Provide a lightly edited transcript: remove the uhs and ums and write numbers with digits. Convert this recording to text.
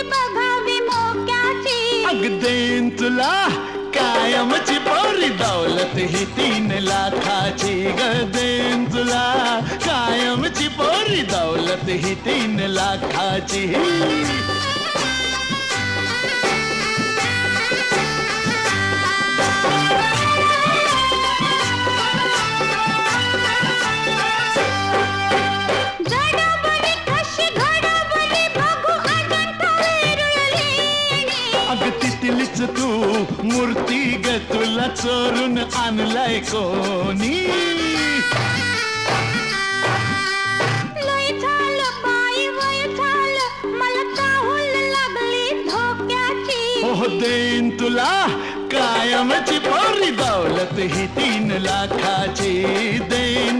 बघावी मोक्याची. अग देईन तुला कायमची पोरी दौलत ही 3 लाखाची. ग देईन तुला कायमची पोरी दौलत ही 3 लाखाची. जडबडी कशी घडबडी बघू अजंठा वेरुळलेणी. अग तिथलीच तू मूर्ती ग तुला चोरून आणलाय कोणी. लय झालं बाई वय झालं मला चाहूल लागली धोक्याची. हो देईन तुला कायमची पोरी दौलत ही 3 लाखाची. देईन